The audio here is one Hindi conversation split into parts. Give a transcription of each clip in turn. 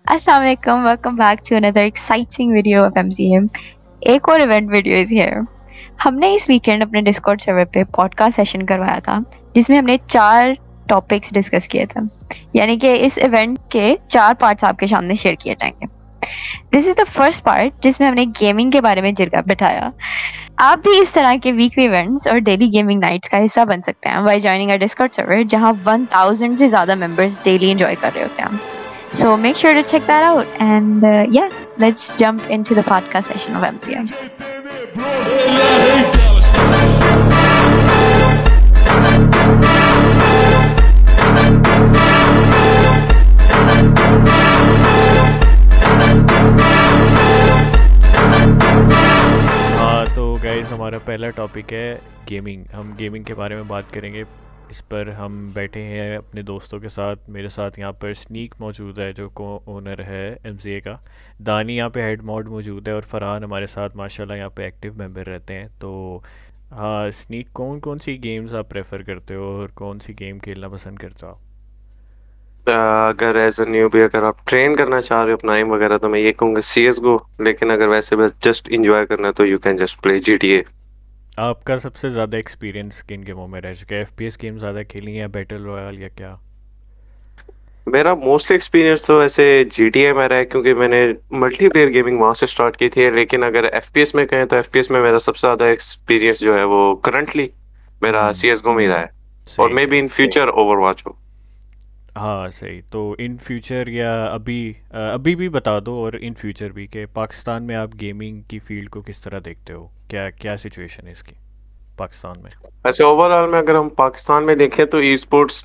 Assalamualaikum, welcome back to another exciting video of MCM. एक और इवेंट वीडियो इज हियर। हमने इस वीकेंड अपने डिस्कॉर्ड सर्वर पे पॉडकास्ट सेशन करवाया था जिसमें हमने 4 टॉपिक्स डिस्कस किए थे, यानी कि इस इवेंट के 4 पार्ट्स आपके सामने शेयर किए जाएंगे। This is the first part जिसमें हमने गेमिंग के बारे में जिरगा बिठाया। आप भी इस तरह के वीकली इवेंट्स और डेली गेमिंग नाइट्स का हिस्सा बन सकते हैं by joining our discord server, जहां 1000 से ज्यादा मेंबर्स डेली एंजॉय कर रहे होते हैं। So make sure to check that out, and let's jump into the podcast session of MCM. तो गाइस, हमारा पहला टॉपिक है गेमिंग। हम गेमिंग के बारे में बात करेंगे। इस पर हम बैठे हैं अपने दोस्तों के साथ। मेरे साथ यहाँ पर स्नीक मौजूद है जो को ओनर है MCA का। दानी यहाँ पे हेड मॉड मौजूद है और फरहान हमारे साथ माशाल्लाह यहाँ पे एक्टिव मेंबर रहते हैं। तो हाँ स्नीक, कौन कौन सी गेम्स आप प्रेफर करते हो और कौन सी गेम खेलना पसंद करते हो आप? अगर एज अ न्यूबी अगर आप ट्रेन करना चाह रहे हो अपना एम वगैरह तो मैं ये कहूँगा CSGO। लेकिन अगर वैसे बस जस्ट इंजॉय करना है तो you can just play GTA। आपका सबसे ज़्यादा एक्सपीरियंस किन गेमों में रह चुका है? FPS गेम ज़्यादा खेली है या बैटल रॉयल या क्या? मेरा मोस्टली एक्सपीरियंस तो वैसे GTA में रहा है क्योंकि मैंने मल्टीप्लेयर गेमिंग वहाँ से स्टार्ट की थी। लेकिन अगर FPS में कहें तो FPS में मेरा सबसे ज़्यादा एक्सपीरियंस जो है वो करंटली मेरा CSGO में ही रहा है, और सही may be in future Overwatch हो। हाँ सही। तो इन फ्यूचर या अभी भी बता दो, और इन फ्यूचर भी, कि पाकिस्तान में आप गेमिंग की फील्ड को किस तरह देखते हो? क्या क्या सिचुएशन है इसकी पाकिस्तान में? वैसे ओवरऑल में अगर हम पाकिस्तान में देखें तो ई स्पोर्ट्स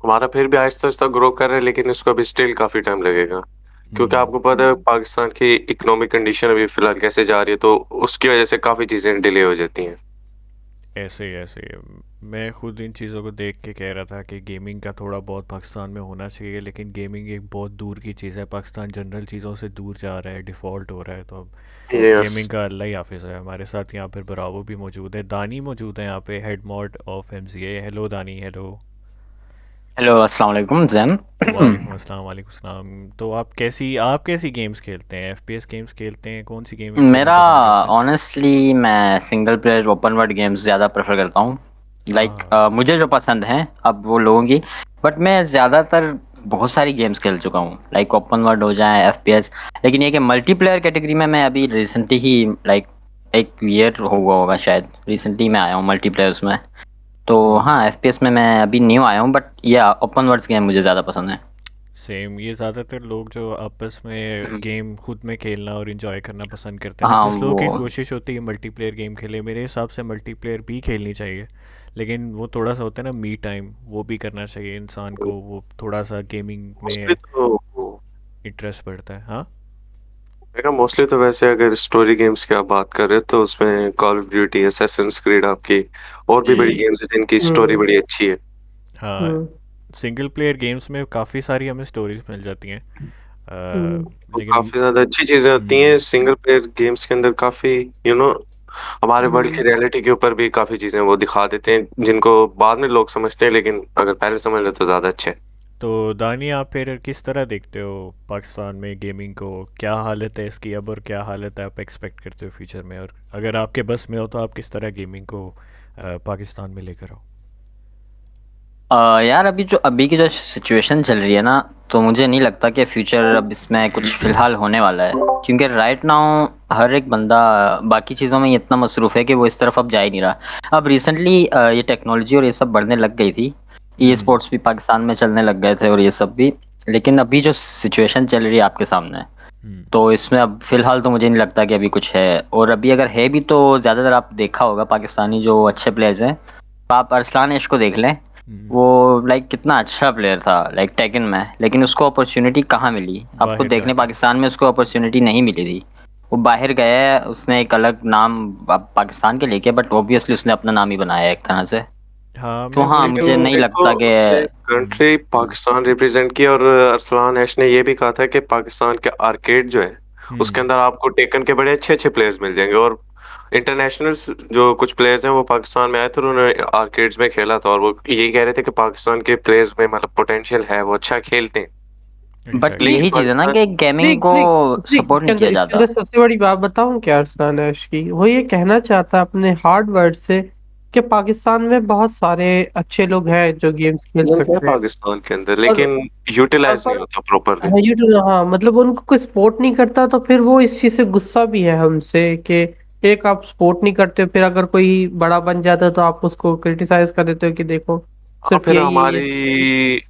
हमारा फिर भी आहिस्ता आहिस्ता ग्रो कर रहा है, लेकिन इसको अभी स्टिल काफ़ी टाइम लगेगा क्योंकि आपको पता है पाकिस्तान की इकोनॉमिक कंडीशन अभी फिलहाल कैसे जा रही है, तो उसकी वजह से काफ़ी चीज़ें डिले हो जाती हैं। ऐसे मैं खुद इन चीज़ों को देख के कह रहा था कि गेमिंग का थोड़ा बहुत पाकिस्तान में होना चाहिए, लेकिन गेमिंग एक बहुत दूर की चीज़ है। पाकिस्तान जनरल चीज़ों से दूर जा रहा है, डिफ़ॉल्ट हो रहा है। तो अब यस। गेमिंग का अल्लाह ही हाफिज़ है। हमारे साथ यहाँ पर ब्रावो भी मौजूद है, दानी मौजूद है यहाँ पे, head mod of MCA। Hello दानी। हेलो। हेलो, अस्सलाम वालेकुम जैन। वालेकुम अस्सलाम। वालेकुम अस्सलाम। तो आप कैसी गेम्स खेलते हैं? FPS गेम्स खेलते हैं? कौन सी गेम खेलना मेरा पसंद करते हैं? ऑनेस्टली मैं single player open world games ज़्यादा प्रेफर करता हूँ। मुझे जो पसंद हैं अब वो लोगों की, बट मैं ज़्यादातर बहुत सारी गेम्स खेल चुका हूँ, लाइक ओपन वर्ल्ड हो जाए, FPS। लेकिन ये कि मल्टीप्लेयर कैटेगरी में मैं अभी रिसेंटली ही, लाइक एक ईयर हुआ होगा शायद, रिसेंटली मैं आया हूँ मल्टीप्लेयर्स में। तो हाँ, FPS में मैं अभी न्यू आया हूँ, बट या ओपन वर्ल्ड गेम मुझे ज़्यादा पसंद है। सेम। ये ज़्यादातर लोग जो आपस में गेम खुद में खेलना और इन्जॉय करना पसंद करते हैं। हाँ कुछ लोगों की वो कोशिश होती है मल्टीप्लेयर गेम खेले। मेरे हिसाब से मल्टीप्लेयर भी खेलनी चाहिए, लेकिन वो थोड़ा सा होता है ना, मी टाइम, वो भी करना चाहिए इंसान को। वो थोड़ा सा गेमिंग मोस्टली में तो इंटरेस्ट बढ़ता है। हाँ मोस्टली तो वैसे अगर स्टोरी गेम्स की आप बात कर रहे हो तो उसमें call of duty, Assassin's creed, आपकी और भी बड़ी गेम्स हैं जिनकी स्टोरी बड़ी अच्छी है। हाँ। सिंगल प्लेयर गेम्स में काफ़ी सारी हमें स्टोरीज मिल जाती हैं, तो लेकिन काफी ज्यादा अच्छी चीजें होती हैं सिंगल प्लेयर गेम्स के अंदर। काफी हमारे वर्ल्ड की रियलिटी के ऊपर भी काफी चीजें वो दिखा देते हैं जिनको बाद में लोग समझते हैं, लेकिन अगर पहले समझ ले तो ज्यादा अच्छा है। तो दानी, आप फिर किस तरह देखते हो पाकिस्तान में गेमिंग को? क्या हालत है इसकी अब, और क्या हालत है आप एक्सपेक्ट करते हो फ्यूचर में? और अगर आपके बस में हो तो आप किस तरह गेमिंग को पाकिस्तान में लेकर आओ? यार, अभी की जो सिचुएशन चल रही है ना, तो मुझे नहीं लगता कि फ्यूचर अब इसमें कुछ फिलहाल होने वाला है, क्योंकि राइट नाउ हर एक बंदा बाकी चीज़ों में इतना मसरूफ़ है कि वो इस तरफ अब जा ही नहीं रहा। अब रिसेंटली ये टेक्नोलॉजी और ये सब बढ़ने लग गई थी, ई स्पोर्ट्स भी पाकिस्तान में चलने लग गए थे और ये सब भी। लेकिन अभी जो सिचुएशन चल रही है आपके सामने, तो इसमें अब फिलहाल तो मुझे नहीं लगता कि अभी कुछ है। और अभी अगर है भी तो ज़्यादातर आप देखा होगा पाकिस्तानी जो अच्छे प्लेयर्स हैं, आप अरसलान एश को देख लें। वो लाइक कितना अच्छा प्लेयर था लाइक टेकन में, लेकिन उसको अपॉर्चुनिटी कहाँ मिली? आपको बाहर देखने जाके। पाकिस्तान में उसको अपॉर्चुनिटी नहीं मिली थी। वो बाहर गया है, उसने एक अलग नाम पाकिस्तान के लेके, बट ऑब्वियसली उसने अपना नाम ही बनाया है एक तरह से। हाँ, तो मैं हाँ, वही लेकिन मुझे तो। नहीं देखो लगता कि उसने कंट्री पाकिस्तान रिप्रेजेंट किया, और अरसलान ऐश ने ये भी कहा था कि पाकिस्तान के आर्केड जो है उसके अंदर आपको टेकन के बड़े अच्छे अच्छे प्लेयर्स मिल जाएंगे। और इंटरनेशनल्स जो कुछ प्लेयर्स हैं वो पाकिस्तान में आए थे और उन्होंने आर्केड्स में खेला था, और वो यही कह रहे थे कि पाकिस्तान के प्लेयर्स में मतलब पोटेंशियल है, वो अच्छा खेलते हैं। But Exactly. यही चीज है ना कि गेमिंग को सपोर्ट नहीं किया इसके जाता। अंदर सबसे बड़ी बात बताऊं क्या अरसलान ऐश की, वो ये कहना चाहता है अपने हार्ड वर्ड से कि पाकिस्तान में बहुत सारे अच्छे लोग हैं जो गेम्स खेल लोग हैं सकते हैं, पाकिस्तान के अंदर, लेकिन यूटिलाइज नहीं पर होता प्रॉपरली। हाँ हाँ मतलब उनको कोई सपोर्ट नहीं करता, तो फिर वो इस चीज से गुस्सा भी है हमसे कि एक आप सपोर्ट नहीं करते, फिर अगर कोई बड़ा बन जाता है तो आप उसको क्रिटिसाइज कर देते हो कि देखो हाँ, सिर्फ फिर यही है ये। हमारी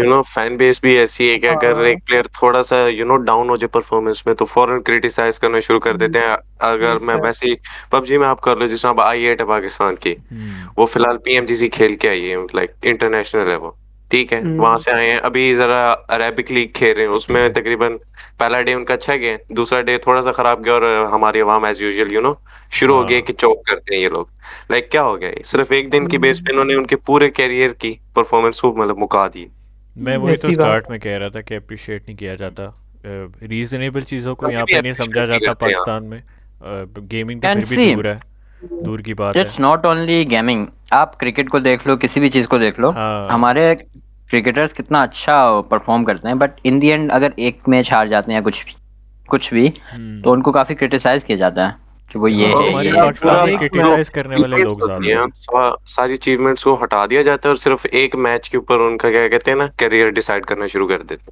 हाँ फैन बेस भी ऐसी है कि अगर हाँ एक प्लेयर थोड़ा सा डाउन हो जाए परफॉर्मेंस में तो फौरन क्रिटिसाइज करना शुरू कर देते हैं। अगर मैं सर वैसे ही पबजी में आप कर लो, जिस अब आई8 है पाकिस्तान की, वो फिलहाल पीएमजीसी खेल के आई है, लाइक इंटरनेशनल है वो, ठीक है, वहां से आए हैं, अभी जरा अरेबिक लीग खेल रहे हैं, उसमें तकरीबन पहला डे उनका अच्छा गया, दूसरा डे थोड़ा सा खराब गया, और हमारी अवाम एज यूजुअल शुरू हो गई हाँ कि चौक करते हैं ये लोग। लाइक क्या हो गया ये? सिर्फ एक दिन की बेस पे इन्होंने उनके पूरे कैरियर की परफॉर्मेंस को मतलब मुका दी। मैं वही तो ऐसी बात स्टार्ट में कह रहा था कि अप्रिशिएट नहीं किया जाता, रीजनेबल चीज़ों को कभी यहाँ भी पे नहीं appreciate समझा नहीं जाता करते यहाँ। पाकिस्तान में। गेमिंग तो एंड फिर भी सी दूर है, दूर की बात है। इट्स नॉट ओनली गेमिंग, आप क्रिकेट को देख लो, किसी भी चीज को देख लो, हाँ हमारे क्रिकेटर्स कितना अच्छा परफॉर्म करते हैं, बट इन दी एंड अगर एक मैच हार जाते हैं कुछ भी तो उनको काफी क्रिटिसाइज किया जाता है कि वो ये हाँ, और है हमारे ये है। पाकिस्तान में एक क्रिटिसाइज करने वाले achievements लोग होती ज़्यादा हैं, हैं। सारी अचीवमेंट्स को हटा दिया जाता है और सिर्फ एक मैच के ऊपर उनका क्या कहते हैं ना, करियर डिसाइड करना शुरू कर देते हैं।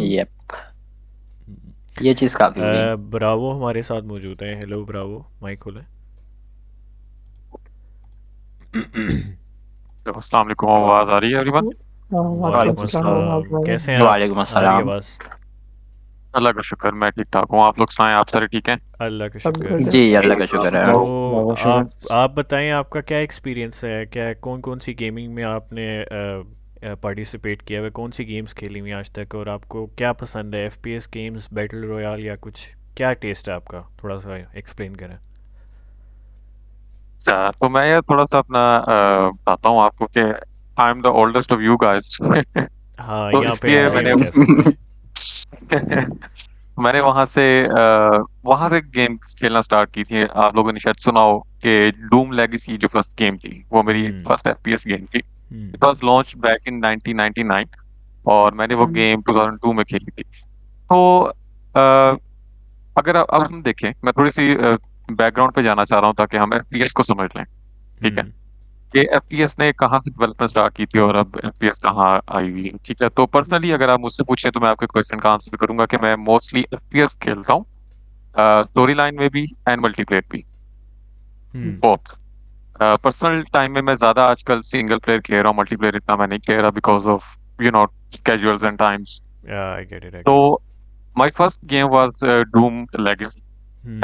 Yep, ये चीज काफी हुई। ब्रावो हमारे साथ मौजूद है। हेलो ब्रावो, माइक खोले। अस्सलाम वालेकुम, आवाज आ रही है एवरीवन? वालेकुम अस्सलाम, कैसे हैं आप? वालेकुम आ रही अस्सलाम। आवाज़? अल्लाह का शुक्र, मैं ठीक ठाक हूँ। आप लोग सुनाएं, आप सारे ठीक हैं? अल्लाह का सब शुक्र। good जी अल्लाह का शुक्र है। तो आप बताएं आपका क्या एक्सपीरियंस है, क्या कौन कौन सी गेमिंग में आपने पार्टिसिपेट किया है, कौन सी गेम्स खेली हुई आज तक, और आपको क्या पसंद है, एफपीएस गेम्स, बैटल रॉयल, या कुछ, क्या टेस्ट है आपका, थोड़ा सा एक्सप्लेन करें। अच्छा, तो मैं यार थोड़ा सा अपना बताता हूँ आपको कि I am the oldest of you guys. हाँ, तो यहाँ पे इसलिए हम मैंने कह सकते हैं। मैंने वहां से गेम खेलना स्टार्ट की थी। आप लोगों ने शायद सुना हो कि डूम लेगेसी जो फर्स्ट गेम थी वो मेरी फर्स्ट एफपीएस गेम थी। It was launch back in 1999 और मैंने वो गेम 2002 में खेली थी। तो अगर अब हम देखें, मैं थोड़ी सी बैकग्राउंड पे जाना चाह रहा हूँ ताकि हम एफपीएस को समझ लें, ठीक है? कि एफपीएस ने कहाँ से डेवलपमेंट स्टार्ट की थी और अब एफपीएस कहाँ आई हुई है, ठीक है? तो पर्सनली अगर आप मुझसे पूछें तो मैं आपके क्वेश्चन का आंसर करूंगा कि मैं मोस्टली एफपीएस खेलता हूँ, स्टोरी लाइन में भी एंड मल्टीप्लेयर भी, बोथ। पर्सनल टाइम में मैं ज्यादा आजकल सिंगल प्लेयर खेल रहा हूँ, मल्टीप्लेयर इतना मैं नहीं खेल रहा because of schedules and times. I get it. तो my first game was Doom Legacy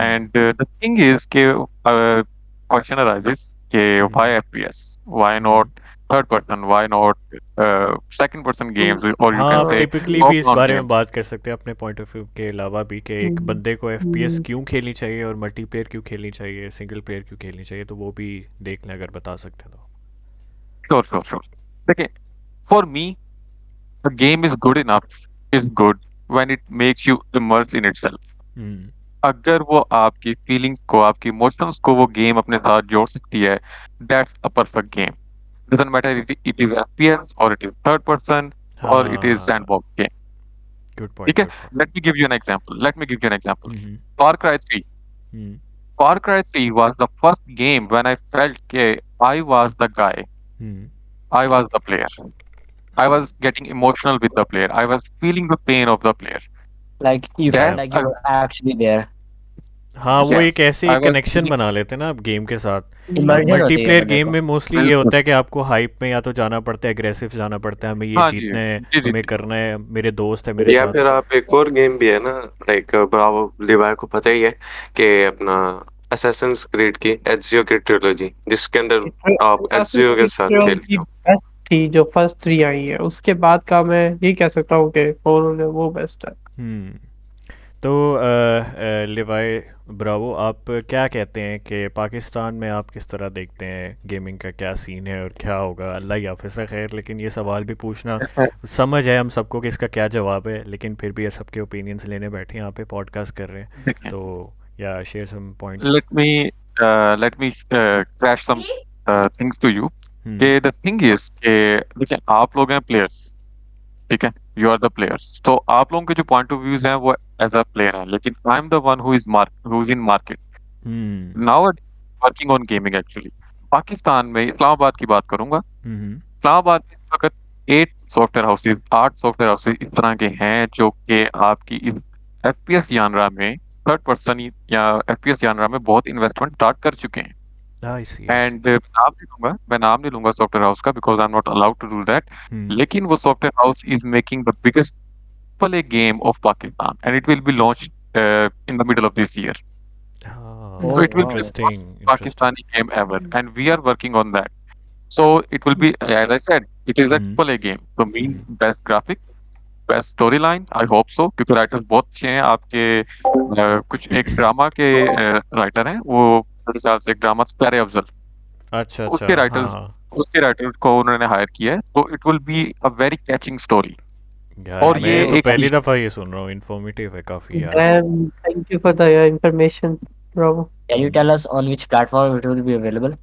and the thing is के क्वेश्चन अराइजेस कि why FPS, why not third person, why not second person games, or you हाँ, can आप say टिपिकली भी इस top-down बारे में games। बात कर सकते हैं अपने पॉइंट ऑफ व्यू के अलावा भी, कि एक बंदे को एफपीएस क्यों खेलनी चाहिए और मल्टीप्लेयर क्यों खेलनी चाहिए, सिंगल प्लेयर क्यों खेलनी चाहिए, तो वो भी देख लें अगर बता सकते हैं तो। Sure। देखिए, for me a game is good when it makes you immerse in itself। अगर वो आपकी फीलिंग्स को, आपकी इमोशंस को वो गेम अपने साथ जोड़ सकती है, that's a perfect game. Doesn't matter it is FPS और इट इज थर्ड पर्सन और it is sandbox game, good point. ठीक है? Let me give you an example. Far cry 3 was the first game when I felt कि I was the guy, I was the player, I was getting emotional with the player, I was feeling the pain of the player। Like you felt like you were actually there। हाँ, वो Yes, एक ऐसी I was कनेक्शन feeling- बना लेते हैं ना आप गेम के साथ। Immersion होती है मल्टीप्लेयर बंदे गेम को। में मोस्टली ये होता है कि आपको हाइप में या तो जाना पड़ता है, एग्रेसिव जाना पड़ता है, हमें ये हाँ जी, जीतना है, जी, हमें जी। करना है, मेरे दोस्त है मेरे या साथ। फिर आप एक और गेम भी है ना, लाइक ब्रावो लिवाय को पता ही है कि अपना असैसिन्स क्रीड की एजियो की ट्रिलॉजी, जिसके अंदर आप एजियो के साथ खेलते हो। बेस्ट थी जो फर्स्ट 3 आई है, उसके बाद का मैं ये कह सकता हूँ कि वो बेस्ट है। तो लिवाई ब्रावो, आप क्या कहते हैं कि पाकिस्तान में आप किस तरह देखते हैं गेमिंग का, क्या सीन है और क्या होगा? अल्लाह ही हाफ़िज़ है। खैर, लेकिन ये सवाल भी पूछना समझ है हम सबको कि इसका क्या जवाब है, लेकिन फिर भी सबके ओपिनियंस लेने बैठे यहाँ पे पॉडकास्ट कर रहे हैं, तो या share some points. let me crash some things to you। कि the thing is कि देखिए, आप लोग हैं प्लेयर्स, ठीक है? You are the players. तो आप लोगों के जो पॉइंट ऑफ व्यूज हैं वो एज अ प्लेयर है, लेकिन I am the one who is in market now working on gaming actually. Pakistan में इस्लामाबाद की बात करूंगा, इस्लामाबाद में इस वक्त 8 सॉफ्टवेयर हाउसेज इस तरह के हैं जो कि आपकी इस FPS जानरा में, थर्ड पर्सन या FPS जानरा में बहुत इन्वेस्टमेंट स्टार्ट कर चुके हैं। एंड मैं नाम नहीं लूंगा सॉफ्टवेयर हाउस का, because I am not allowed to do that, लेकिन वो software house is making the biggest play game of Pakistan, and it will be launched in the middle of this year. So it will be the first Pakistani game ever, and we are working on that. So it will be, as I said, it is a play game. So means best graphic, best storyline. I hope so, क्योंकि राइटर्स बहुत अच्छे हैं आपके। कुछ एक ड्रामा के राइटर हैं, वो मेरे ख्याल से एक ड्रामा प्यारे अफजल, अच्छा उसके राइटर को उन्होंने हायर किया है। तो it will be a very catching story. और ये तो पहली दफा ये सुन रहा हूँ, इन्फॉर्मेटिव है काफी यार। Thank you for the information, bravo. Can you tell us on which platform it will be available?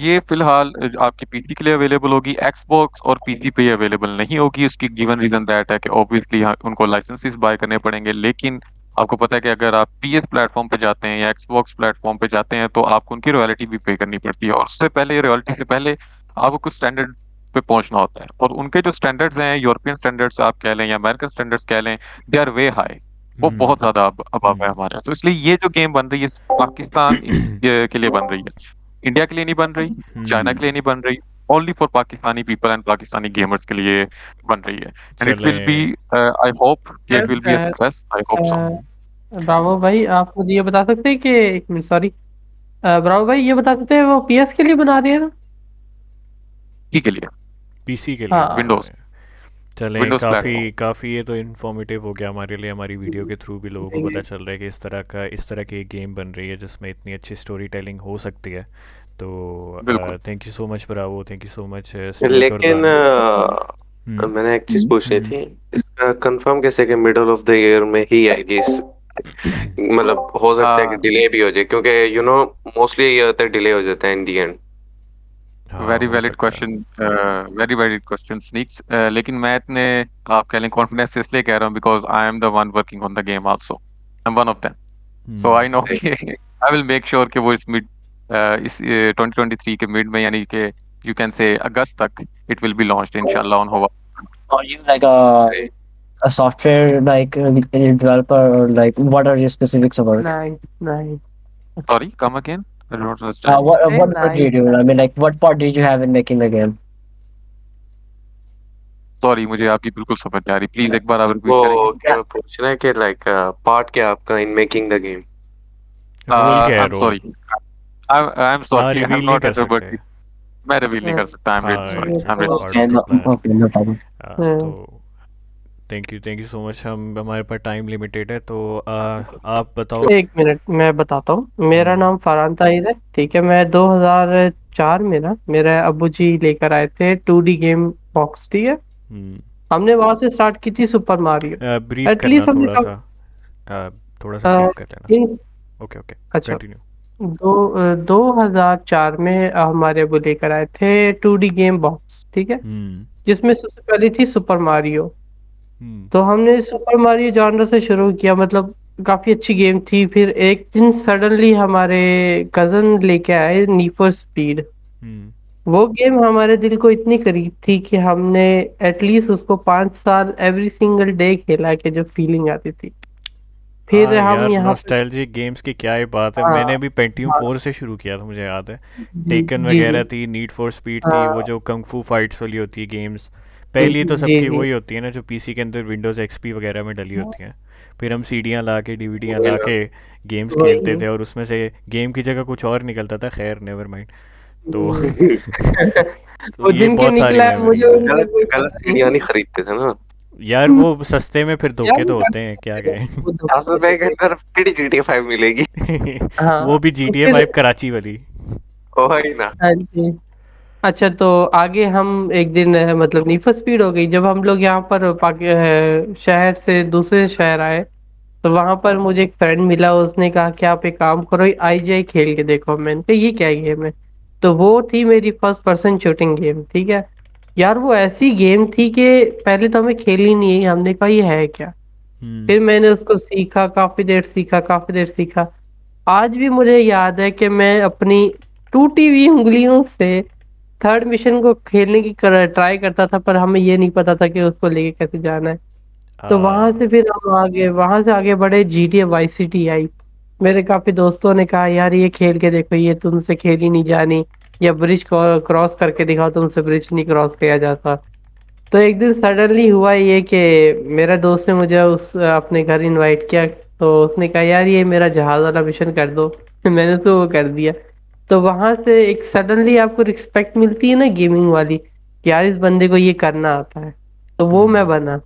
ये फिलहाल आपके पीसी के लिए अवेलेबल होगी, एक्सबॉक्स और पीसी पे अवेलेबल नहीं होगी। उसकी गिवन रीजन दैट है कि ऑब्वियसली उनको लाइसेंसेस बाय करने पड़ेंगे, लेकिन आपको पता है कि अगर आप PS प्लेटफॉर्म पे जाते हैं या एक्सबॉक्स प्लेटफॉर्म पे जाते हैं तो आपको उनकी रॉयल्टी भी पे करनी पड़ती है, और उससे पहले रॉयल्टी से पहले आपको कुछ स्टैंडर्ड पे पहुंचना होता है। और उनके जो स्टैंडर्ड्स हैं, यूरोपियन स्टैंडर्ड्स आप कह लें या अमेरिकन स्टैंडर्ड्स कह लें, दे आर वे हाई, वो बहुत ज्यादा अबव है हमारे। तो इसलिए ये जो गेम बन रही है पाकिस्तान के लिए बन रही है, इंडिया के लिए नहीं बन रही, चाइना के लिए नहीं बन रही, only for Pakistani people and Pakistani gamers के लिए बन रही है। And it will be, I hope it will be a success, I hope so. Bravo भाई, आप मुझे ये बता सकते हैं कि, एक मिनट सॉरी, ब्रावो भाई ये बता सकते हैं वो PS के लिए बना रहे हैं ना? के लिए, PC के लिए, विंडोज। चले काफ़ी ये तो इन्फॉर्मेटिव हो गया हमारे लिए। हमारी वीडियो के थ्रू भी लोगों को पता चल रहा है कि इस तरह की गेम बन रही है जिसमें इतनी अच्छी स्टोरी टेलिंग हो सकती है। तो thank you so much Bravo, thank you so much. लेकिन मैंने एक चीज पूछनी थी, इसका कंफर्म कैसे कि मिडल ऑफ द ईयर में ही आएगी? मतलब हो सकता है कि डिले भी हो जाए, क्योंकि यू नो मोस्टली ये होता है डिले हो जाता है in the end. Very valid question sneaks. लेकिन मैं इतने आप कह लें कॉन्फिडेंस से इसलिए कह रहा हूँ because I am the one working on the game also, I am one of them. So I know I will make sure कि वो इस 2023 के मिड में, यानी कि यू कैन से अगस्त तक इट विल बी लॉन्च्ड इंशाल्लाह ऑन होवा। Are you like a software like developer, or like what are your specifics about it? Nice. Sorry, come again. I don't understand. What part did you do? I mean, like, what part did you have in making the game? Sorry, मुझे आपकी बिल्कुल समझ नहीं आ रही। प्लीज एक बार आप रिपीट करेंगे? क्या पूछ रहे हैं कि लाइक पार्ट क्या आपका in making the game? I'm sorry. I'm sorry. I'm not at liberty. मैं रिवील नहीं कर सकता। I'm really sorry. I'm really sorry. Okay, no problem. तो थैंक यू सो मच। हमारे पास टाइम लिमिटेड है, तो आप बताओ। एक मिनट मैं बताता हूँ। मेरा नाम फरहान ताहिर है, ठीक है। मैं 2004 में ना, मेरे अब्बू जी लेकर आए थे 2D गेम बॉक्स, ठीक है। हमने वहां से स्टार्ट की थी सुपर मारियो। ब्रीफ करना थोड़ा सा ब्रीफ कर लेना। ओके अच्छा, कंटिन्यू। 2004 में हमारे अब्बू लेकर आए थे 2D गेम बॉक्स, ठीक है, जिसमें सबसे पहली थी सुपर मारियो। तो हमने सुपर मारियो जॉनर से शुरू किया, मतलब काफी अच्छी गेम थी। फिर एक दिन सडनली हमारे कजन लेके आए नीड फॉर स्पीड। वो गेम हमारे दिल को इतनी करीब थी कि हमने एटलीस्ट उसको 5 साल एवरी सिंगल डे खेला, के जो फीलिंग आती थी। फिर हम यहाँ नॉस्टैल्जिक गेम्स की क्या ही बात है। मैंने भी पेंटियम 4 से शुरू किया था, मुझे याद है। टेकन वगैरह थी, नीड फॉर स्पीड थी, वो जो कंग फू फाइट्स वाली होती है गेम्स। पहली तो सबकी वही होती है ना, जो पीसी के अंदर विंडोज XP वगैरह में डली होती हैं। फिर हम सीडियाँ ला के, DVDयाँ ला के गेम्स खेलते थे, और उसमें से गेम की जगह कुछ और निकलता था। खैर नेवर माइंड। तो ये बहुत सारी गलत सीडियाँ नहीं खरीदते थे ना यार, वो सस्ते में फिर धोखे तो होते हैं, क्या कहें। 10 रुपए के अंदर कितनी GTA 5 मिलेगी? वो भी GTA 5 कराची वाली। वही ना। अच्छा, तो आगे हम एक दिन मतलब नीड फॉर स्पीड हो गई। जब हम लोग यहाँ पर शहर से दूसरे शहर आए, तो वहां पर मुझे एक फ्रेंड मिला। उसने कहा कि आप एक काम करो, IGI खेल के देखो। मैंने कहा ये क्या गेम है? तो वो थी मेरी फर्स्ट पर्सन शूटिंग गेम, ठीक है। यार वो ऐसी गेम थी कि पहले तो हमें खेली नहीं, हमने कहा ये है क्या। फिर मैंने उसको सीखा, काफी देर सीखा, काफी देर सीखा। आज भी मुझे याद है कि मैं अपनी टूटी हुई उंगलियों से थर्ड मिशन को खेलने की ट्राई करता था, पर हमें ये नहीं पता था कि उसको लेके कैसे जाना है। तो वहां से फिर हम वहां से आगे बढ़े, GTA वाई सिटी आई। मेरे काफी दोस्तों ने कहा यार ये खेल के देखो, ये तुमसे खेली नहीं जानी, या ब्रिज क्रॉस करके दिखाओ, तुमसे ब्रिज नहीं क्रॉस किया जाता। तो एक दिन सडनली हुआ ये कि मेरा दोस्त ने मुझे उस अपने घर इनवाइट किया। तो उसने कहा यार ये मेरा जहाज वाला मिशन कर दो। मैंने तो वो कर दिया। तो वहां से एक सडनली आपको रिस्पेक्ट मिलती है ना गेमिंग वाली, कि यार इस बंदे को ये करना आता है। तो वो मैं बना।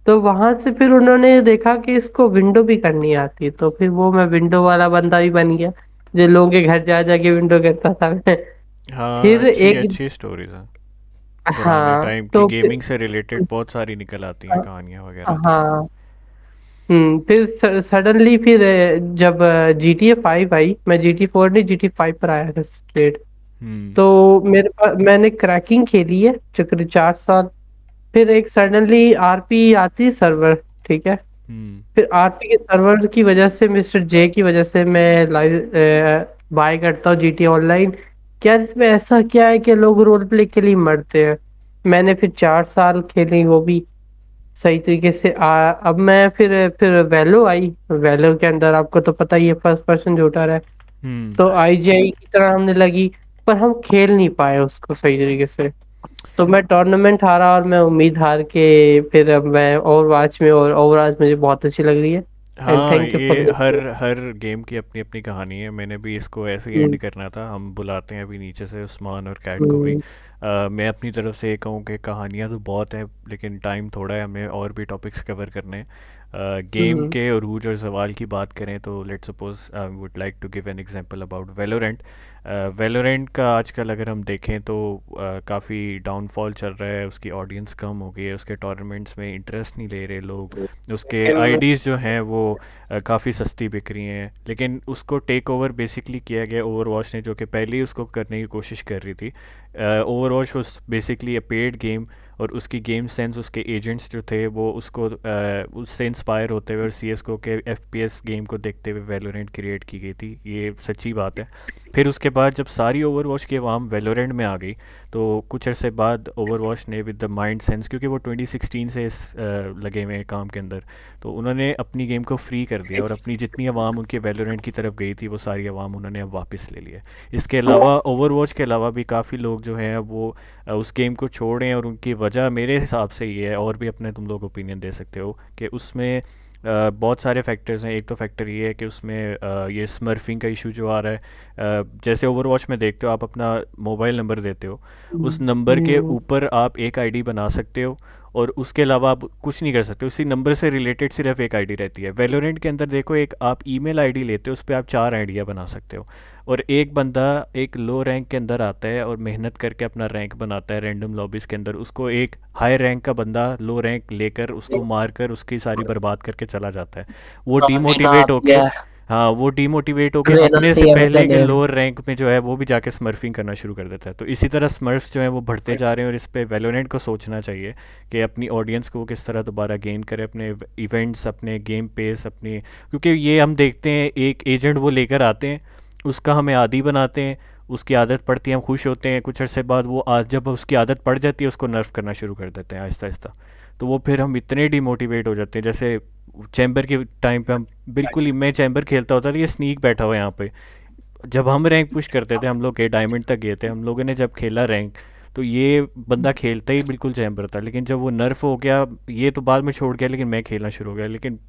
तो वहां से फिर उन्होंने देखा कि इसको विंडो भी करनी आती है, तो फिर वो मैं विंडो वाला बंदा भी बन गया, जो लोगों के घर जा जाके विंडो करता था मैं। हाँ, फिर अच्छी एक अच्छी स्टोरीज हैं पुराने हाँ टाइम की, तो गेमिंग से रिलेटेड बहुत सारी निकल आती हैं कहानियाँ वगैरह तो। हाँ फिर सडनली फिर जब GTA 5 आई, मैं GTA 4 नहीं GTA 5 पर आया था स्ट्रेट। हम्म तो मेरे पास मैंने क्रैकिंग खेली है चक्र 4 साल। फिर एक सडनली RP आती है सर्वर, ठीक है। हम्म फिर RP के सर्वर की वजह से, मिस्टर जे की वजह से मैं लाइव बाय करता हूँ GTA ऑनलाइन। क्या इसमें ऐसा क्या है कि लोग रोल प्ले के लिए मरते हैं। मैंने फिर 4 साल खेली वो भी सही तरीके से। अब मैं फिर वैलो आई। वैलो के अंदर आपको तो पता ही है, फर्स्ट पर्सन शूटर है। हम्म तो IGI की तरह हमने लगी, पर हम खेल नहीं पाए उसको सही तरीके से। तो मैं टूर्नामेंट हारा और मैं उम्मीद हार के फिर अब मैं ओवरवॉच में, और ओवरवॉच मुझे बहुत अच्छी लग रही है। एंड हाँ, थैंक यू फॉर ये हर दिस। हर गेम की अपनी अपनी कहानी है। मैंने भी इसको ऐसे ही एंड करना था। हम बुलाते हैं अभी नीचे से उस्मान और कैट को भी। मैं अपनी तरफ से ये कहूँ कि कहानियाँ तो बहुत हैं, लेकिन टाइम थोड़ा है, हमें और भी टॉपिक्स कवर करने हैं। गेम के अरूज और जवाल की बात करें तो let's suppose I would like to give an example about Valorant. Valorant का आजकल अगर हम देखें तो काफ़ी डाउनफॉल चल रहा है, उसकी ऑडियंस कम हो गई है, उसके टूर्नामेंट्स में इंटरेस्ट नहीं ले रहे लोग, उसके आईडीज़ जो हैं वो काफ़ी सस्ती बिक रही हैं। लेकिन उसको टेक ओवर बेसिकली किया गया ओवरवॉच ने, जो कि पहले ही उसको करने की कोशिश कर रही थी। Overwatch was basically a paid game, और उसकी गेम सेंस, उसके एजेंट्स जो थे वो उसको उससे इंस्पायर होते हुए और CSGO के FPS गेम को देखते हुए वैलोरेंट क्रिएट की गई थी। ये सच्ची बात है। फिर उसके बाद जब सारी ओवरवॉच की आवाम वैलोरेंट में आ गई, तो कुछ अरसे बाद ओवरवॉच ने विद द माइंड सेंस, क्योंकि वो 2016 से लगे हुए हैं काम के अंदर, तो उन्होंने अपनी गेम को फ्री कर दिया, और अपनी जितनी आवाम उनके वैलोरेंट की तरफ गई थी वो सारी आवाम उन्होंने अब वापस ले लिया। इसके अलावा ओवरवॉच के अलावा भी काफ़ी लोग जो हैं वो उस गेम को छोड़ें, और उनकी वजह मेरे हिसाब से ये है, और भी अपने तुम लोग ओपिनियन दे सकते हो, कि उसमें बहुत सारे फैक्टर्स हैं। एक तो फैक्टर ये है कि उसमें ये स्मर्फिंग का इशू जो आ रहा है। जैसे ओवरवॉच में देखते हो, आप अपना मोबाइल नंबर देते हो, उस नंबर के ऊपर आप एक आईडी बना सकते हो, और उसके अलावा आप कुछ नहीं कर सकते। उसी नंबर से रिलेटेड सिर्फ एक आईडी रहती है। वैलोरेंट के अंदर देखो, एक आप ईमेल आईडी लेते हो, उस पर आप 4 आइडिया बना सकते हो, और एक बंदा एक लो रैंक के अंदर आता है और मेहनत करके अपना रैंक बनाता है रैंडम लॉबीज़ के अंदर, उसको एक हाई रैंक का बंदा लो रैंक लेकर उसको मार कर उसकी सारी बर्बाद करके चला जाता है। वो डीमोटिवेट होके, हाँ, वो डीमोटिवेट होके अपने से पहले के लोअर रैंक में जो है वो भी जाके स्मर्फिंग करना शुरू कर देता है। तो इसी तरह स्मर्फ्स जो है वो बढ़ते जा रहे हैं, और इस पे वैलोरेंट को सोचना चाहिए कि अपनी ऑडियंस को किस तरह दोबारा गेन करे, अपने इवेंट्स, अपने गेम पेस, अपनी, क्योंकि ये हम देखते हैं एक एजेंट वो लेकर आते हैं, उसका हमें आदी बनाते हैं, उसकी आदत पड़ती है, हम खुश होते हैं, कुछ अर्से बाद वो जब उसकी आदत पड़ जाती है उसको नर्फ करना शुरू कर देते हैं आहिस्ता आहिस्ता। तो वो फिर हम इतने डिमोटिवेट हो जाते हैं। जैसे चैम्बर के टाइम पे हम बिल्कुल ही, मैं चैम्बर खेलता होता था, ये स्नीक बैठा हुआ है यहाँ पे, जब हम रैंक पुश करते थे, हम लोग के डायमंड तक गए थे, हम लोगों ने जब खेला रैंक, तो ये बंदा खेलता ही बिल्कुल चैम्बर था। लेकिन जब वो नर्फ हो गया, ये तो बाद में छोड़ गया, लेकिन मैं खेलना शुरू हो गया। लेकिन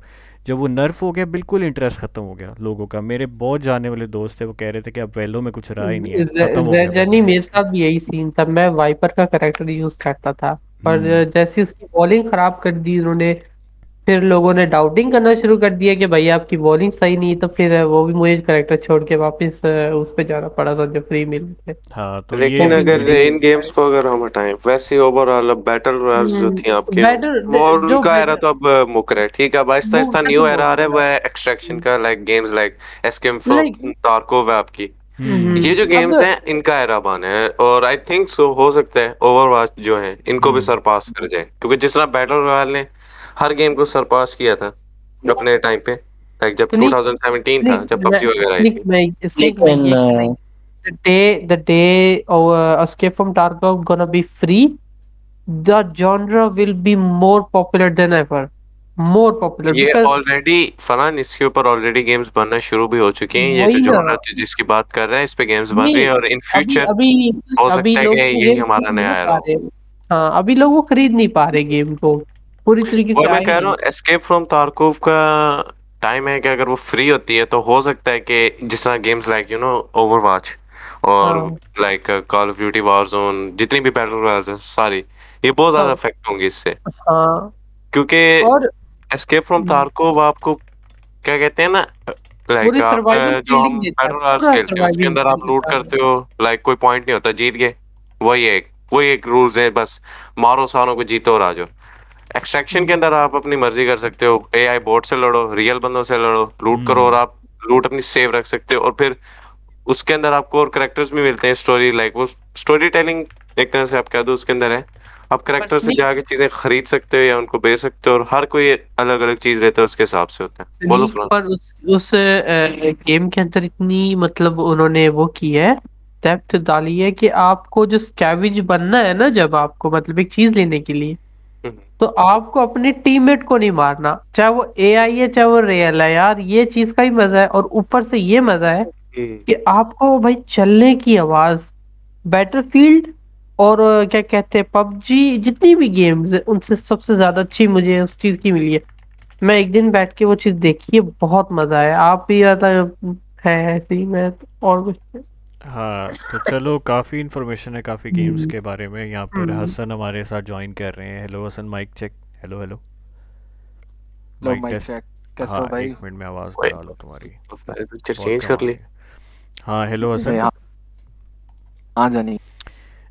जब वो नर्फ हो गया, बिल्कुल इंटरेस्ट खत्म हो गया लोगों का। मेरे बहुत जाने वाले दोस्त थे, वो कह रहे थे कि अब वेलो में कुछ रहा ही नहीं है, खत्म हो गया। मेरे साथ भी यही सीन था। मैं वाइपर का कैरेक्टर यूज करता था, पर जैसे उसकी बॉलिंग खराब कर दी उन्होंने, फिर लोगों ने डाउटिंग करना शुरू कर दिया कि भाई आपकी बॉलिंग सही नहीं, तो फिर वो भी मुझे कैरेक्टर छोड़ के वापस उस पे जाना पड़ा था जो फ्री मिल थे। हाँ, तो लेकिन अगर इन गेम्स को अगर हम हटाएं, वैसे ओवरऑल बैटल रॉयल्स जो थी आपके, वो उनका एरा तो अब मुक रहा है। ठीक है, अब आहिस्ता आहिस्ता न्यू एरा आ रहा है, वो है एक्सट्रैक्शन का, like games like escape from Tarkov है आपकी, ये जो गेम्स हैं इनका एरा बन है, और आई थिंक सो हो सकता है ओवरवॉच जो है इनको भी सरपास कर जाए, क्योंकि जिस तरह बैटल रॉयल ने हर गेम को सरपास किया था अपने टाइम पे, लाइक जब 2017 था जब पबजी वगैरह आई थी। the day Escape from Tarkov gonna be free, the genre will be more popular than ever. More popular. ये ऑलरेडी फरहान, इसके ऊपर ऑलरेडी गेम्स बनना शुरू भी हो चुके हैं। ये जो जॉनर जिसकी बात कर रहे हैं इस पे गेम्स बन रहे हैं, और इन फ्यूचर हो सकता है कि यही हमारा नया एरा हो। हाँ, अभी लोग वो खरीद नहीं पा रहे गेम को पूरी तरीके से। मैं कह रहा हूँ एस्केप फ्रॉम तारकोव का टाइम है कि अगर वो फ्री होती है तो हो सकता है कि जिस तरह गेम्स लाइक ओवरवॉच और like call of duty Warzone, जितनी भी बैटल रॉयल्स हैं सारी, ये बहुत ज्यादा इफेक्ट होंगे इससे। क्योंकि एस्केप फ्रॉम तारकोव आपको क्या कहते हैं ना, लाइक जो हम बैटल रॉयल्स खेलते हैं उसके अंदर आप लूट करते हो, लाइक कोई पॉइंट नहीं होता, जीत गए, वही एक रूल्स है, बस मारो सारों को, जीतो और आ जाओ। एक्सट्रैक्शन के अंदर आप अपनी मर्जी कर सकते हो, एआई बोट से लड़ो, रियल बंदों से लड़ो, लूट करो, और आप लूट अपनी सेव रख सकते हो। और फिर उसके अंदर आपको और कैरेक्टर्स भी मिलते हैं, स्टोरी लाइक वो स्टोरी टेलिंग एक तरह से आप कह दो उसके अंदर है। आप कैरेक्टर से जाके चीजें खरीद सकते हो या उनको बेच सकते हो, और हर कोई अलग अलग चीज लेता है उसके हिसाब से होता है। बोलो पर उस गेम के अंदर इतनी मतलब उन्होंने वो की है, डेप्थ डाली है कि आपको जो स्कैवेज बनना है ना, जब आपको मतलब एक चीज लेने के लिए, तो आपको अपने टीममेट को नहीं मारना, चाहे वो एआई है चाहे वो रियल है। यार ये चीज का ही मजा है। और ऊपर से ये मजा है कि आपको भाई चलने की आवाज, बैटलफील्ड और क्या कहते हैं पबजी, जितनी भी गेम्स है उनसे सबसे ज्यादा अच्छी मुझे उस चीज की मिली है। मैं एक दिन बैठ के वो चीज देखी है, बहुत मजा है। आप भी ज्यादा है ऐसे ही, मैं और कुछ। हाँ तो चलो, काफ़ी इन्फॉर्मेशन है काफ़ी गेम्स के बारे में। यहाँ पर हसन हमारे साथ ज्वाइन कर रहे हैं। Hello Hasan, mic check. Hello hello mic check. कैसे हो भाई? 1 मिनट में आवाज़ बढ़ा लो तुम्हारी, पिक्चर चेंज कर ली। हाँ हेलो हसन। हाँ जानी,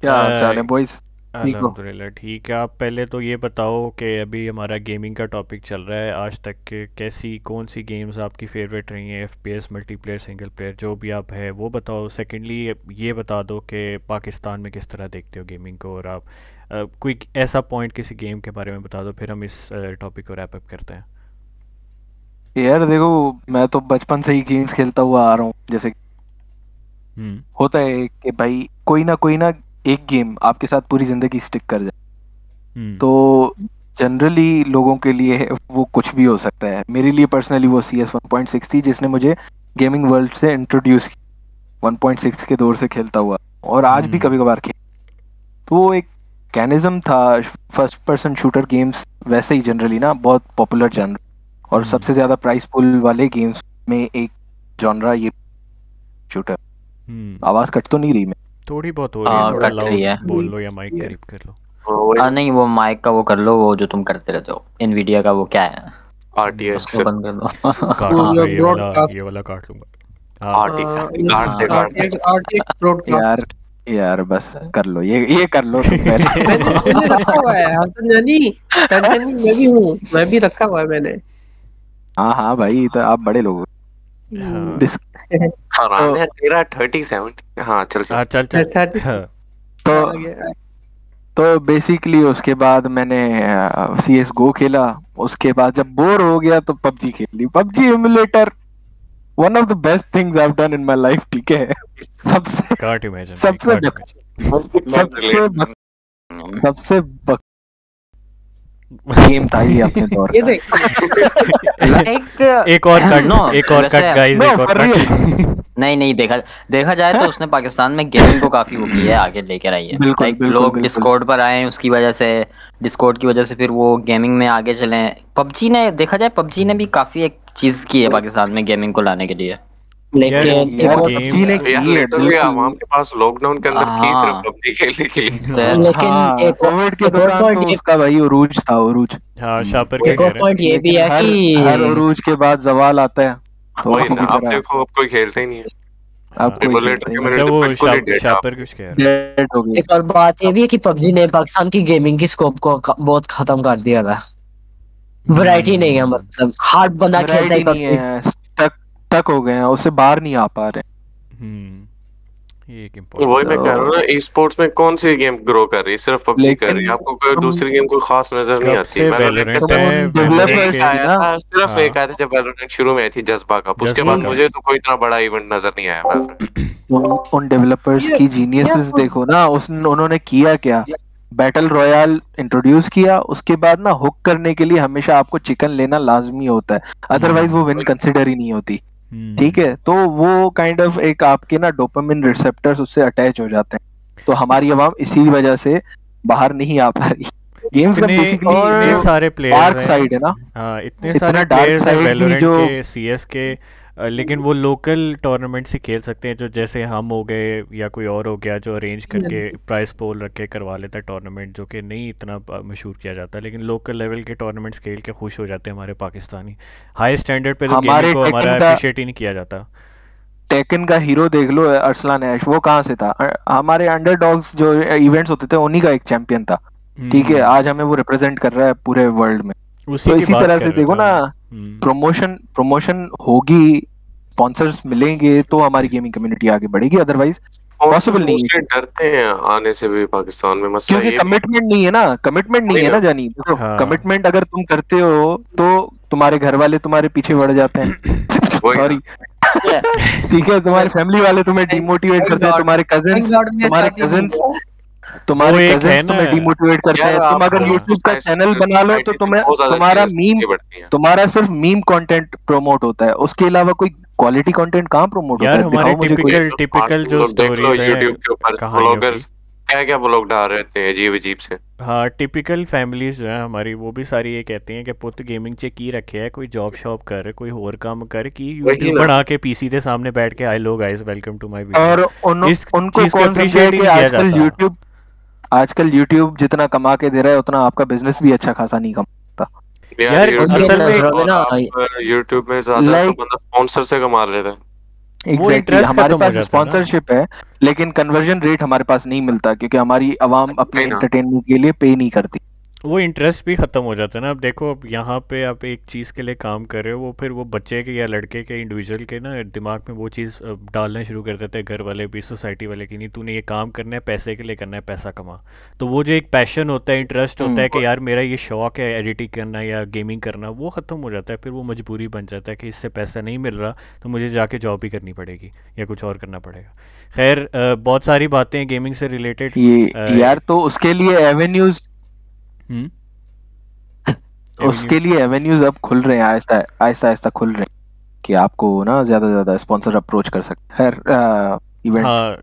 क्या हाल चाल है बॉयज? अल्हम्दुलिल्लाह ठीक है। आप पहले तो ये बताओ कि अभी हमारा गेमिंग का टॉपिक चल रहा है, आज तक के कैसी कौन सी गेम्स आपकी फेवरेट रही हैं, एफपीएस, मल्टीप्लेयर, सिंगल प्लेयर, जो भी आप है वो बताओ। सेकेंडली ये बता दो कि पाकिस्तान में किस तरह देखते हो गेमिंग को, और आप कोई ऐसा पॉइंट किसी गेम के बारे में बता दो, फिर हम इस टॉपिक को रैप अप करते हैं। यार देखो, मैं तो बचपन से ही गेम्स खेलता हुआ आ रहा हूँ। जैसे होता है कि भाई कोई ना एक गेम आपके साथ पूरी जिंदगी स्टिक कर जाए, तो जनरली लोगों के लिए वो कुछ भी हो सकता है। मेरे लिए पर्सनली वो CS 1.6 थी, जिसने मुझे गेमिंग वर्ल्ड से इंट्रोड्यूस किया। 1.6 के दौर से खेलता हुआ और आज भी कभी कभार खेल, तो वो एक कैनिज्म था। फर्स्ट पर्सन शूटर गेम्स वैसे ही जनरली ना बहुत पॉपुलर जॉनर, और सबसे ज्यादा प्राइस पुल वाले गेम्स में एक जॉनरा ये शूटर। आवाज कट तो नहीं रही? मैं थोड़ी बहुत हो रही है, थोड़ा लाउड बोल लो या माइक करीब कर लो। नहीं वो माइक का वो कर लो, वो जो तुम करते रहते हो इनवीडिया का, वो क्या है RTX, उसको बंद कर दो। काट लूंगा, ये वाला काट लूंगा। यार बस कर लो, ये कर लो तुम पहले। मैंने रखा हुआ है हसन जानी, टेंशन नहीं, मैं भी हूँ, मैं भी रखा हुआ है मैंने। हाँ भाई, तो आप बड़े लोग। तेरा 3070। हाँ चल। तो बेसिकली उसके बाद मैंने CSGO खेला। उसके बाद जब बोर हो गया तो पबजी खेल ली। PUBG emulator one of the best things I have done in my life. ठीक है, सबसे गेम था ये अपने दौर का। एक और कट गाइस, एक और कट। नहीं देखा जाए तो उसने पाकिस्तान में गेमिंग को काफी वो किया है, आगे लेकर आई है। लाइक लोग डिस्कॉर्ड पर आए, उसकी वजह से, डिस्कॉर्ड की वजह से फिर वो गेमिंग में आगे चले। पबजी ने, देखा जाए पबजी ने भी काफी एक चीज की है पाकिस्तान में गेमिंग को लाने के लिए। लेकिन आवाम के पास लॉकडाउन के अंदर थी सिर्फ पबजी खेलने के लिए। लेकिन कोविड के दौरान तो उसका भाई उरूज था, उरूज। हाँ, शापर के कह रहे हैं। पॉइंट ये भी है कि हर उरूज के बाद जवाल आता है। तो आप देखो अब कोई खेलता ही नहीं है। शापर कुछ कह रहा है। एक और बात ये भी है कि पबजी ने पाकिस्तान की गेमिंग की स्कोप को बहुत खत्म कर दिया था। वैरायटी नहीं है, मतलब हार्ड बंदा खेलता है, टक हो गए हैं, उससे बाहर नहीं आ पा रहे। ये एक वही मैं कह रहा हूँ ना, ई स्पोर्ट्स में कौन सी गेम ग्रो कर रही है? सिर्फ पबजी कर रही है, आपको कोई दूसरी गेम कोई खास नजर नहीं आती। Valorant सिर्फ एक आया था जब Valorant शुरू में आई थी, जज्बा कप, उसके बाद मुझे तो कोई इतना बड़ा इवेंट नजर नहीं आया Valorant। उन डेवलपर्स की जीनियसेस देखो ना, उन्होंने किया क्या, बैटल रॉयल इंट्रोड्यूस किया, उसके बाद ना हुक करने के लिए हमेशा आपको चिकन लेना लाजमी होता है, अदरवाइज वो विन कंसिडर ही नहीं होती। ठीक है, तो वो काइंड ऑफ एक आपके ना डोपामिन रिसेप्टर्स उससे अटैच हो जाते हैं, तो हमारी आवाम इसी वजह से बाहर नहीं आ पा रही। गेम्स का बेसिकली इतने सारे प्लेयर्स डार्क साइड है ना, हाँ इतने सारे प्लेयर्स हैं वैलोरेंट के, सीएस के, लेकिन वो लोकल टूर्नामेंट से खेल सकते हैं, जो जैसे हम हो गए या कोई और हो गया जो अरेंज करके प्राइस पोल रख के करवा लेता है टूर्नामेंट, जो कि नहीं इतना मशहूर किया जाता, लेकिन लोकल लेवल के टूर्नामेंट्स खेल के खुश हो जाते हैं हमारे पाकिस्तानी। हाई स्टैंडर्ड पे तो गेमिंग को हमारा अप्रिशिएट ही नहीं किया जाता। टेकन का हीरो देख लो, अरसलान ऐश, वो कहाँ से था? हमारे अंडरडॉग्स जो इवेंट्स होते थे उन्हीं का एक चैंपियन था। ठीक है, आज हमें वो रिप्रेजेंट कर रहा है पूरे वर्ल्ड में। तो इसी तरह से देखो ना, प्रमोशन होगी, स्पॉन्सर्स मिलेंगे तो हमारी गेमिंग कम्युनिटी आगे बढ़ेगी, अदरवाइज पॉसिबल नहीं है। डरते हैं आने से भी पाकिस्तान में, मसला क्योंकि कमिटमेंट नहीं है ना, कमिटमेट नहीं है ना जानी। देखो कमिटमेंट अगर तुम करते हो तो तुम्हारे घर वाले तुम्हारे पीछे बढ़ जाते हैं सॉरी ठीक है, तुम्हारे फैमिली वाले तुम्हें डिमोटिवेट करते हैं, तुम्हारे कजिन्स तुम्हें डिमोटिवेट करते हैं। तुम अगर यूट्यूब का चैनल बना लो तो तुम्हारा सिर्फ मीम कंटेंट प्रमोट होता है, उसके अलावा कोई क्वालिटी कंटेंट कहाँ प्रमोट होता है? हमारे टिपिकल जो स्टोरीज हैं यूट्यूब के ऊपर ब्लॉगर्स क्या ब्लॉग डाल रहे थे अजीब से। हाँ, टिपिकल फैमिलीज जो है हमारी, वो भी सारी ये कहती हैं कि पुत गेमिंग चे की रखे है, कोई जॉब शॉप कर, कोई और काम कर, कि यूट्यूब बना के पीसी के सामने बैठ के hello guys welcome to my video. और उनको कौन समझे कि आजकल यूट्यूब जितना कमा के दे रहा है उतना आपका बिजनेस भी अच्छा खासा नहीं कमाता यार। असल में यूट्यूब में ज्यादा तो बंदा स्पॉन्सर से कमा लेता है। एग्जैक्टली, हमारे पास स्पॉन्सरशिप है लेकिन कन्वर्जन रेट हमारे पास नहीं मिलता, क्योंकि हमारी आवाम अपने एंटरटेनमेंट के लिए पे नहीं करती, वो इंटरेस्ट भी ख़त्म हो जाता है ना। अब देखो, अब यहाँ पे आप एक चीज़ के लिए काम कर रहे हो, वो फिर वो बच्चे के या लड़के के इंडिविजुअल के ना दिमाग में वो चीज़ डालना शुरू कर देते हैं, घर वाले भी, सोसाइटी वाले की, नहीं तूने ये काम करना है, पैसे के लिए करना है, पैसा कमा। तो वो जो एक पैशन होता है, इंटरेस्ट होता है कि यार मेरा ये शौक है एडिटिंग करना या गेमिंग करना, वो ख़त्म हो जाता है। फिर वो मजबूरी बन जाता है कि इससे पैसा नहीं मिल रहा तो मुझे जाके जॉब भी करनी पड़ेगी या कुछ और करना पड़ेगा। खैर, बहुत सारी बातें गेमिंग से रिलेटेड यार, तो उसके लिए एवेन्यूज अब खुल रहे हैं, आहिस्ता खुल रहे हैं कि आपको ना ज्यादा स्पॉन्सर अप्रोच कर सकते। खैर इवेंट, हाँ,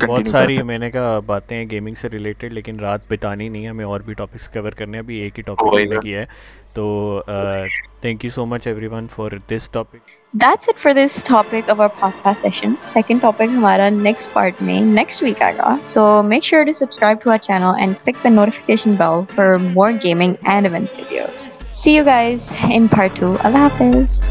बहुत सारी मैंने कहा बातें हैं गेमिंग से रिलेटेड, लेकिन रात बितानी नहीं है, हमें और भी टॉपिक्स कवर करने हैं, अभी एक ही टॉपिक करने की है। तो thank you so much everyone for this topic. That's it for this topic of our podcast session. Second topic हमारा next part में next week आएगा. So make sure to subscribe to our channel and click the notification bell for more gaming and event videos. See you guys in part 2. Allah Hafiz.